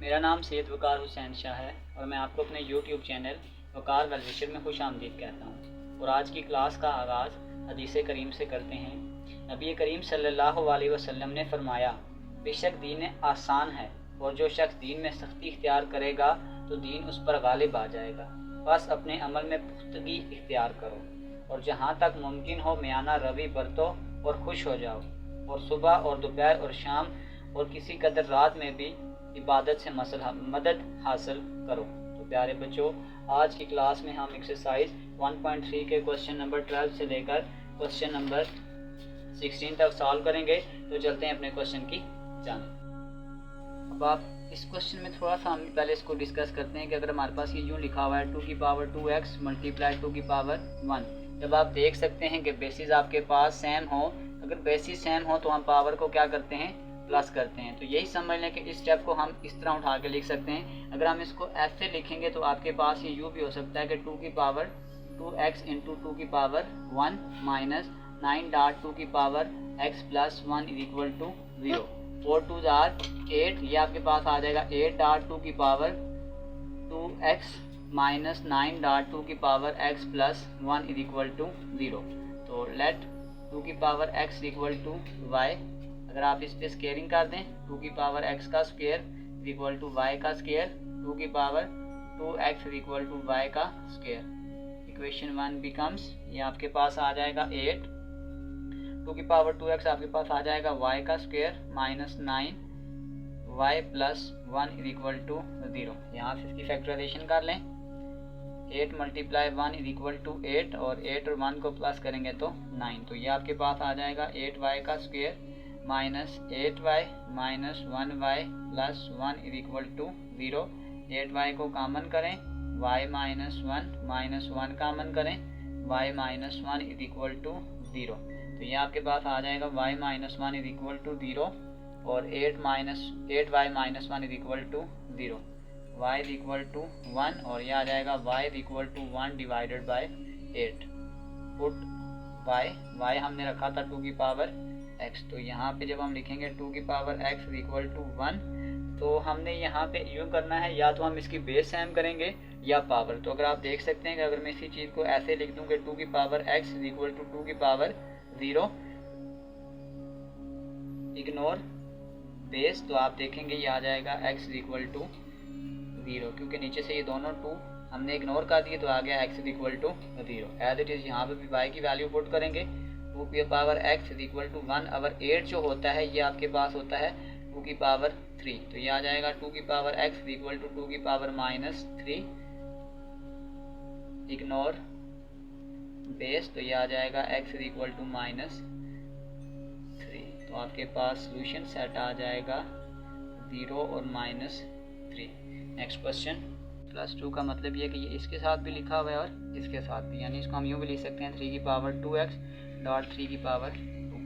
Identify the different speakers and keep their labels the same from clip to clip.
Speaker 1: मेरा नाम सैयद वकार हुसैन शाह है और मैं आपको अपने YouTube चैनल वकार वेल विशर में खुश आमदीद कहता हूँ। और आज की क्लास का आगाज़ हदीस करीम से करते हैं। नबी करीम सल्लल्लाहु अलैहि वसल्लम ने फरमाया, बेशक दीन आसान है और जो शख्स दीन में सख्ती इख्तियार करेगा तो दीन उस पर गालिब आ जाएगा। बस अपने अमल में पुख्तगी इख्तियार करो और जहाँ तक मुमकिन हो मियाना रवि बरतो और खुश हो जाओ, और सुबह और दोपहर और शाम और किसी कदर रात में भी इबादत से मदद हासिल करो। तो प्यारे बच्चों, आज की क्लास में हम एक्सरसाइज 1.3 के क्वेश्चन नंबर 12 से लेकर क्वेश्चन नंबर 16 तक सॉल्व करेंगे। तो चलते हैं अपने क्वेश्चन की जानिब। अब आप इस क्वेश्चन में थोड़ा सा हम पहले इसको डिस्कस करते हैं कि अगर हमारे पास ये यूँ लिखा हुआ है 2 की पावर 2x मल्टीप्लाई 2 की पावर 1। जब आप देख सकते हैं कि बेसिस आपके पास सेम हो, अगर बेसिस सेम हो तो हम पावर को क्या करते हैं, प्लस करते हैं। तो यही समझ लें कि इस स्टेप को हम इस तरह उठा के लिख सकते हैं। अगर हम इसको ऐसे लिखेंगे तो आपके पास ये यूँ भी हो सकता है कि 2 की पावर 2x इंटू 2 की पावर 1 माइनस 9 डॉट 2 की power x plus 1 is equal to 0। 4 2 or 8, ये आपके पास आ जाएगा 8 डॉट 2 की पावर 2x माइनस 9 डॉट 2 की power x plus 1 is equal to 0। तो लेट 2 की power x equal to y, अगर आप इस पे स्केयरिंग कर दें 2 की पावर x का स्क्वायर इक्वल टू y का स्क्वायर, 2 की power 2x equal to y का स्क्वायर। इक्वेशन 1 बिकम्स, ये आपके पास आ जाएगा 8, 2 की पावर 2x आपके पास आ जाएगा y का square minus 9 y plus 1 equal to 0। यहाँ से इसकी फैक्टराइजेशन कर लें, 8 मल्टीप्लाई 1 इज इक्वल टू 8 और 8 और 1 को प्लस करेंगे तो 9। तो ये आपके पास आ जाएगा 8y का square minus 8y minus 1y plus 1 is equal to 0। 8y को कॉमन करें, y माइनस 1 कामन करें, y minus 1 is equal to 0। तो ये आपके पास आ जाएगा y minus 1 is equal to 0 और 8y minus 1 is equal to 0। y is equal to 1 और ये आ जाएगा y is equal to 1 divided by 8। Put y हमने रखा था 2 की पावर x, तो यहाँ पे जब हम लिखेंगे 2 की पावर x इक्वल टू 1, तो हमने यहाँ पे यूँ करना है, या तो हम इसकी बेस सेम करेंगे या पावर। तो अगर आप देख सकते हैं कि अगर मैं इसी चीज़ को ऐसे लिख दूँ कि 2 की पावर x इक्वल टू 2 की पावर 0, इग्नोर बेस, तो आप देखेंगे ये आ जाएगा x इक्वल टू 0, क्योंकि नीचे से ये दोनों 2 हमने इग्नोर कर दिए तो आ गया x equal to 0। As it is यहाँ पे भी y की वैल्यू पुट करेंगे, 2 की पावर x इक्वल टू 1 और 8 जो होता है ये आपके पास होता है 2 की पावर 3। तो ये आ जाएगा 2 की पावर x इक्वल टू 2 की पावर माइनस 3, इग्नोर बेस, तो ये आ जाएगा x इक्वल टू माइनस 3। तो आपके पास सोल्यूशन सेट आ जाएगा 0 और माइनस 3। नेक्स्ट क्वेश्चन, प्लस 2 का मतलब ये कि ये इसके साथ भी लिखा हुआ है और इसके साथ भी, यानी इसको हम यूँ भी लिख सकते हैं 3 की पावर 2x डॉट 3 की पावर 2।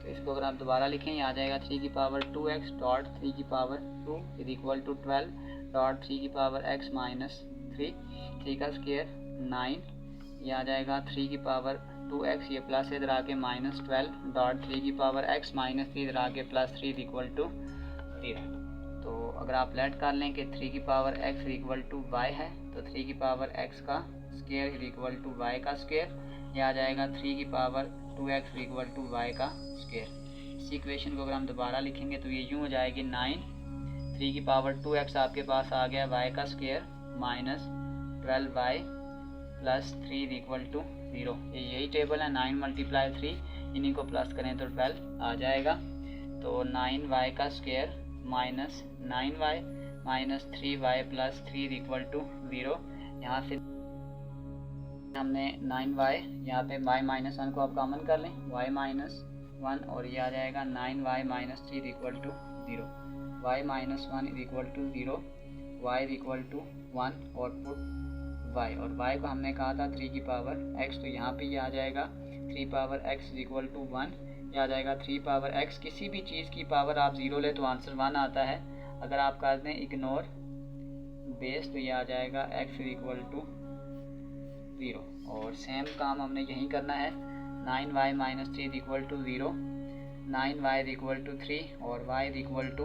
Speaker 1: तो इसको अगर आप दोबारा लिखें, ये आ जाएगा 3 की पावर 2x डॉट 3 की power 2 is equal to 12 dot 3 की पावर x माइनस 3, 3 का स्क्वायर 9, ये आ जाएगा 3 की पावर 2x, ये प्लस इधर आके माइनस 12 डॉट 3 की पावर x माइनस 3 इधर आके प्लस 3 इक्वल टू 0। तो अगर आप लेट कर लें कि 3 की power x equal to y है, तो 3 की पावर x का square is equal to y का स्क्वायर, यह आ जाएगा 3 की power 2x equal to y का स्क्वायर। इस इक्वेशन को अगर हम दोबारा लिखेंगे तो ये यूँ हो जाएगी 9, 3 की पावर 2x आपके पास आ गया y का square minus 12y plus 3 equal to 0। ये यही टेबल है, 9 मल्टीप्लाई 3, इन्हीं को प्लस करें तो 12 आ जाएगा। तो 9y का square minus 9y minus 3y plus 3 equal to 0। यहाँ से हमने 9y, यहाँ पे y माइनस 1 को आप कॉमन कर लें, y माइनस 1 और ये आ जाएगा 9y minus 3 equal to 0। y minus 1 equal to 0, y equal to 1 और पुट y, और y को हमने कहा था 3 की पावर x, तो यहाँ पे ये आ जाएगा 3 पावर x इक्वल टू 1, ये आ जाएगा 3 पावर x। किसी भी चीज़ की पावर आप 0 ले तो आंसर 1 आता है। अगर आप कर दें इग्नोर बेस, तो ये आ जाएगा x इक्वल टू 0। और सेम काम हमने यहीं करना है, 9y minus 3 equal to 0, 9y equal to 3 और y इक्वल टू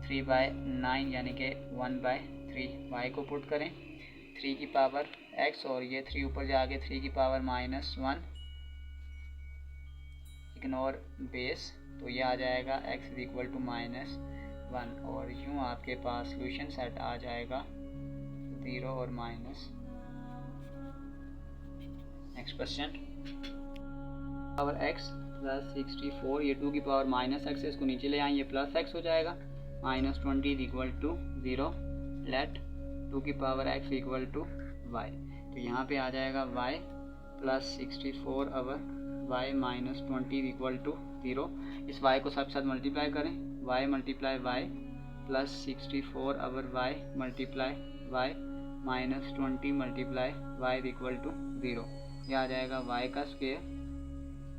Speaker 1: 3/9 यानी कि 1/3 y को पुट करें, 3 की पावर x और ये 3 ऊपर जाके 3 की पावर -1, इग्नोर बेस, तो ये आ जाएगा x इज इक्वल टू -1 और यूँ आपके पास सोल्यूशन सेट आ जाएगा 0 और minus. Next question, power x plus 64, ये 2 की पावर -x है, इसको नीचे ले आए, ये प्लस x हो जाएगा, -20 इज इक्वल टू 0, लेट 2 की power x equal to y, तो यहाँ पे आ जाएगा y plus 64 over y -20 equal to 0, इस y को सब साथ मल्टीप्लाई करें, y multiply y plus 64 over y multiply y -20 multiply y equal to 0, यह आ जाएगा y का square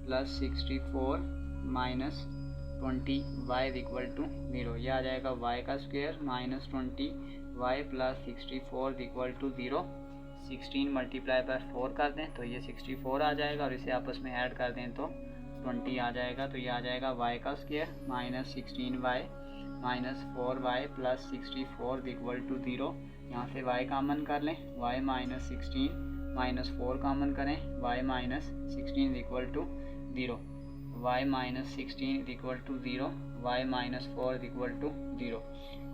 Speaker 1: plus 64 -20 y equal to 0, यह आ जाएगा y का square -20 y plus 64 equal to 0, 16 multiply by 4 कर दें तो ये 64 आ जाएगा और इसे आपस में ऐड कर दें तो 20 आ जाएगा, तो ये आ जाएगा y का square -16y -4y plus 64 equal to 0, यहाँ से y कामन कर लें, y -16 -4 कामन करें, y -16 equal to 0, y -16 equal to 0, y -4 equal to 0,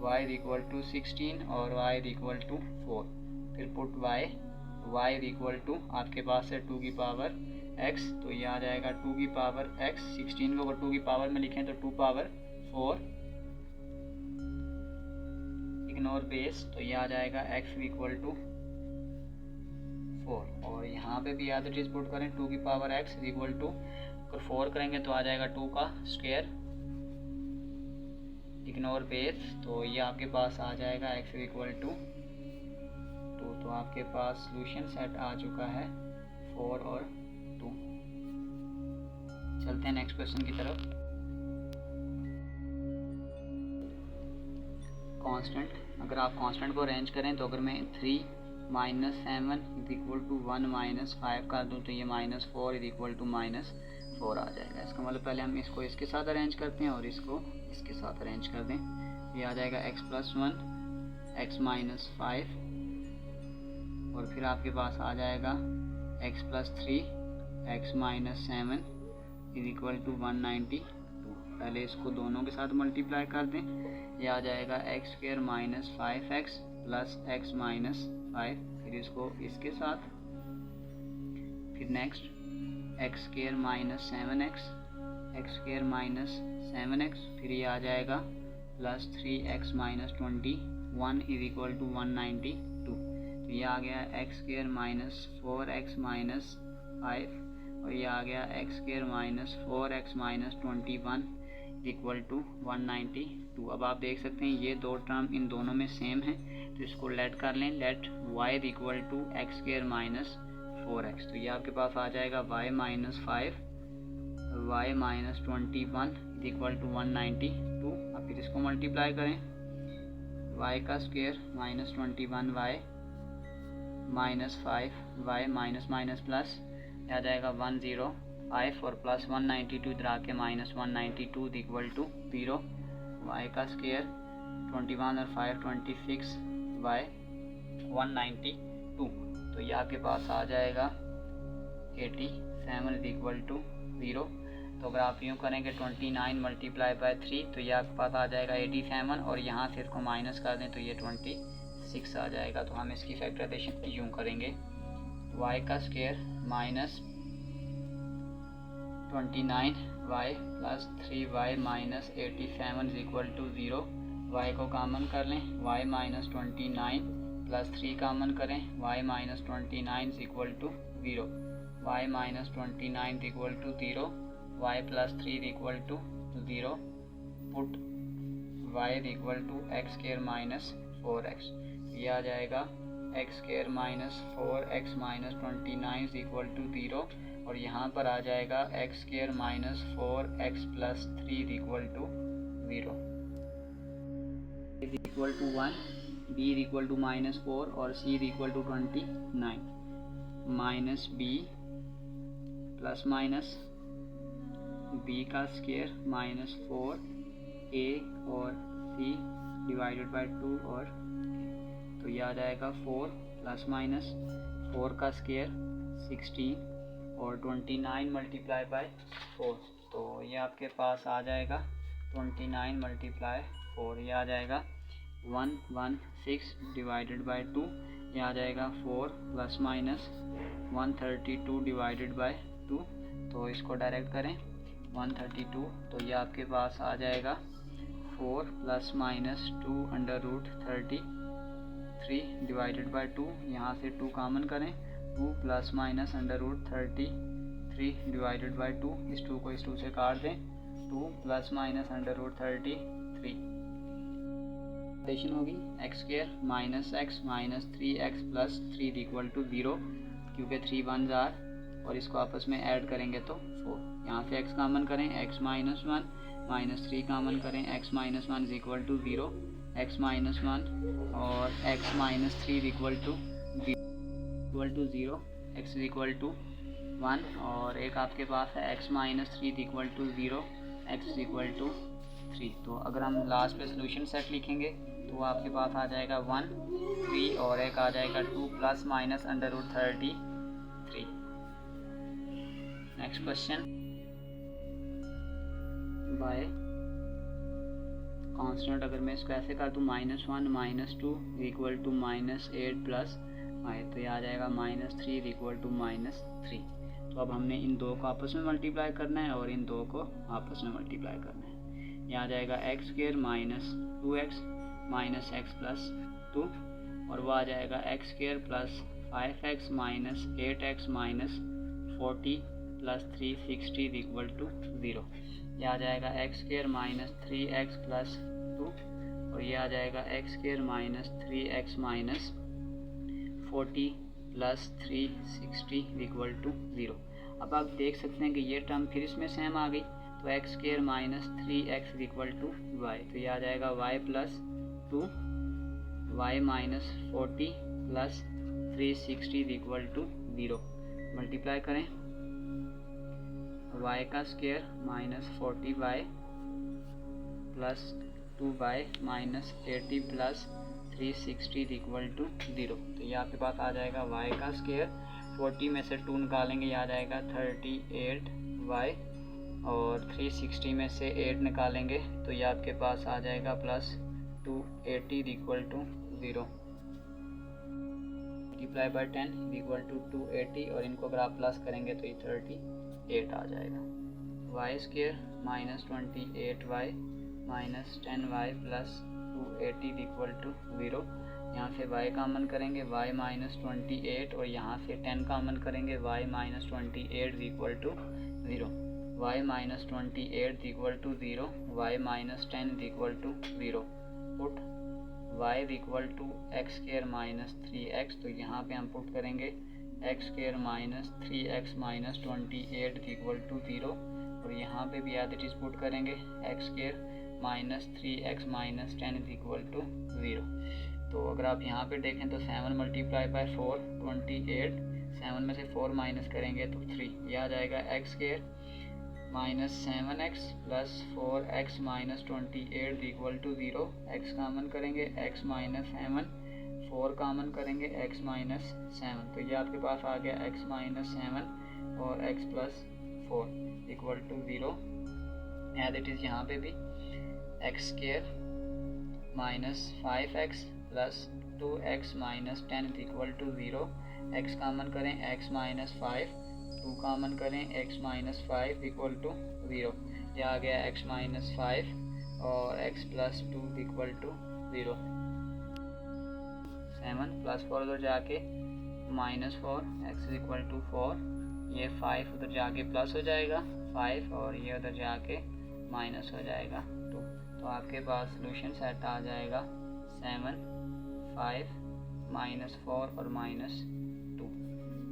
Speaker 1: y equal to 16 और y इक्वल टू 4, फिर पुट y इक्वल टू आपके पास है 2 की पावर x, तो ये आ जाएगा 2 की पावर x, 16 को अगर 2 की पावर में लिखें तो 2 पावर 4, इग्नोर बेस, तो ये आ जाएगा x इक्वल टू 4 और यहाँ पे भी याद चीज़ पुट करें, 2 की पावर x इक्वल टू, अगर 4 करेंगे तो आ जाएगा 2 का स्क्वायर, इग्नोर बेस, तो ये आपके पास आ जाएगा x इक्वल टू 2, तो आपके पास सॉल्यूशन सेट आ चुका है 4 और 2। चलते हैं नेक्स्ट क्वेश्चन की तरफ। कांस्टेंट, अगर आप कांस्टेंट को अरेंज करें तो अगर मैं 3 -7 इज इक्वल टू 1 -5 कर दूँ तो ये -4 इज इक्वल टू -4 आ जाएगा। इसका मतलब पहले हम इसको इसके साथ अरेंज करते हैं और इसको इसके साथ अरेंज कर दें, ये आ जाएगा x+1 x -5 और फिर आपके पास आ जाएगा x+3 x -7 is equal to 192। पहले इसको दोनों के साथ मल्टीप्लाई कर दें, ये आ जाएगा x² -5x प्लस x -5, फिर इसको इसके साथ, फिर next x² -7x x² -7x, फिर ये आ जाएगा plus 3x -21 is equal to 192, तो ये आ गया x² -4x -5 और ये आ गया x² -4x -21 इक्वल टू 192। अब आप देख सकते हैं ये दो टर्म इन दोनों में सेम है, तो इसको लेट कर लें, late y equal to x² -4x, तो ये आपके पास आ जाएगा y -5 y -21 इक्वल टू 192। अब फिर इसको मल्टीप्लाई करें, y का square -21 y -5 y minus minus plus, आ जाएगा 105 और प्लस 192 इधर आके -192 इक्वल टू 0, y का स्क्वायर 21 और 5 26 y 192, तो ये आपके पास आ जाएगा 87 इक्वल टू 0। तो अगर आप यूँ करेंगे 29 मल्टीप्लाई बाय 3 तो ये आपके पास आ जाएगा 87 और यहाँ से इसको माइनस कर दें तो ये 26 आ जाएगा। तो हम इसकी फैक्टराइजेशन यूँ करेंगे, y का square minus 29y plus 3y minus 87 equal to 0, y को कॉमन कर लें, y -29 प्लस 3 कॉमन करें, y -29 equal to 0, y -29 equal to 0, y plus 3 equal to 0, put y equal to x² -4x, ये आ जाएगा x² -4x -29 इक्वल टू 0 और यहाँ पर आ जाएगा x² -4x plus 3 equal to 0, equal to 1, b equal to -4 और c equal to 29, minus b plus minus b का square -4 a और c डिवाइडेड बाय 2 और तो ये आ जाएगा 4 प्लस माइनस 4 का स्क्वायर 16 और 29 मल्टीप्लाई बाय 4, तो ये आपके पास आ जाएगा 29 मल्टीप्लाई 4, ये आ जाएगा 116 डिवाइडेड बाय 2, ये आ जाएगा 4 प्लस माइनस 132 डिवाइडेड बाय 2, तो इसको डायरेक्ट करें 132, तो ये आपके पास आ जाएगा 4 plus minus 2 under root 33 divided by 2, यहाँ से 2 कॉमन करें 2 plus minus under root 33 divided by 2, इस 2 को इस 2 से काट दें 2 plus minus under root 33 addition होगी x square minus x minus 3x plus 3 equal to 0, क्योंकि 3 1 जार और इसको आपस में ऐड करेंगे तो 4, यहाँ से x कॉमन करें x माइनस 1 माइनस 3 कॉमन करें x minus 1 is equal to 0, x minus 1 और x minus 3 equal to 0, x is equal to 1 और एक आपके पास है x minus 3 equal to 0, x is equal to 3, तो अगर हम लास्ट पे सोल्यूशन सेट लिखेंगे तो आपके पास आ जाएगा 1 3 और एक आ जाएगा 2 plus minus under root 33। Next question, by constant अगर मैं इसको ऐसे कर दूँ -1 -2 इक्वल टू -8 प्लस आई, तो ये आ जाएगा -3 इक्वल टू -3, तो अब हमने इन दो को आपस में मल्टीप्लाई करना है और इन दो को आपस में मल्टीप्लाई करना है, ये आ जाएगा x square minus 2x minus x plus 2 और वह आ जाएगा x square plus 5x minus 8x minus 40 plus 360 equal to 0, ये आ जाएगा x square minus 3x plus 2 और ये आ जाएगा x square minus 3x minus 40 plus 360 equal to 0। अब आप देख सकते हैं कि ये टर्म फिर इसमें सेम आ गई, तो x square minus 3x equal to y, तो ये आ जाएगा y plus 2 y minus 40 plus 360 equal to 0, multiply करें y का square minus 40y plus 2y minus 80 plus 360 equal to 0, तो ये आपके पास आ जाएगा y का स्क्वायर 40 में से 2 निकालेंगे, ये आ जाएगा 38y और 360 में से 8 निकालेंगे तो ये आपके पास आ जाएगा plus 280 equal to 0, multiply by 10 equal to 280 और इनको अगर आप प्लस करेंगे तो ये 38 आ जाएगा। Y square minus 28y minus 10y plus 280 equal to 0, यहाँ से y कॉमन करेंगे y माइनस 28 और यहाँ से 10 कॉमन करेंगे y minus 28 equal to 0, y minus 28 equal to 0, y minus 10 equal to 0, put y equal to x square minus 3x, तो यहाँ पे हम पुट करेंगे x square minus 3x minus 28 equal to 0 और यहाँ पे भी एज इट इज पुट करेंगे x square minus 3x minus 10 equal to 0। तो अगर आप यहाँ पे देखें तो 7 मल्टीप्लाई बाय 4 28, 7 में से 4 माइनस करेंगे तो 3, यह आ जाएगा x square minus 7x plus 4x minus 28 equal to 0, x common करेंगे x माइनस 7, 4 कॉमन करेंगे x माइनस 7, तो ये आपके पास आ गया x माइनस 7 और x plus 4 equal to 0, as it is यहाँ पे भी x square minus 5x plus 2x minus 10 equal to 0, x common करें x माइनस 5, 2 कॉमन करें x माइनस 5 इक्वल टू 0, यह आ गया x माइनस 5 और x plus 2 equal to 0, 7 plus 4 उधर जाके माइनस 4, x इक्वल टू 4, ये 5 उधर जाके प्लस हो जाएगा 5 और ये उधर जाके माइनस हो जाएगा 2, तो आपके पास सोल्यूशन सेट आ जाएगा 7 5 माइनस 4 और माइनस 2।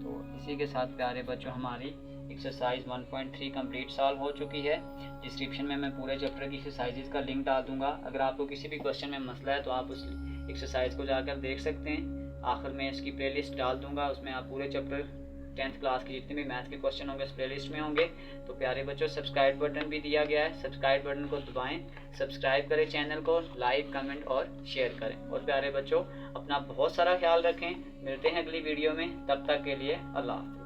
Speaker 1: तो इसी के साथ प्यारे बच्चों हमारी एक्सरसाइज 1.3 कंप्लीट सॉल्व हो चुकी है। डिस्क्रिप्शन में मैं पूरे चैप्टर की एक्सरसाइजेज का लिंक डाल दूंगा, अगर आपको किसी भी क्वेश्चन में मसला है तो आप उस एक्सरसाइज को जाकर देख सकते हैं। आखिर में इसकी प्लेलिस्ट डाल दूंगा, उसमें आप पूरे चैप्टर 10th क्लास की जितने भी मैथ के क्वेश्चन होंगे उस प्लेलिस्ट में होंगे। तो प्यारे बच्चों, सब्सक्राइब बटन भी दिया गया है, सब्सक्राइब बटन को दबाएं, सब्सक्राइब करें चैनल को, लाइक कमेंट और शेयर करें। और प्यारे बच्चों, अपना बहुत सारा ख्याल रखें। मिलते हैं अगली वीडियो में, तब तक के लिए अल्लाह।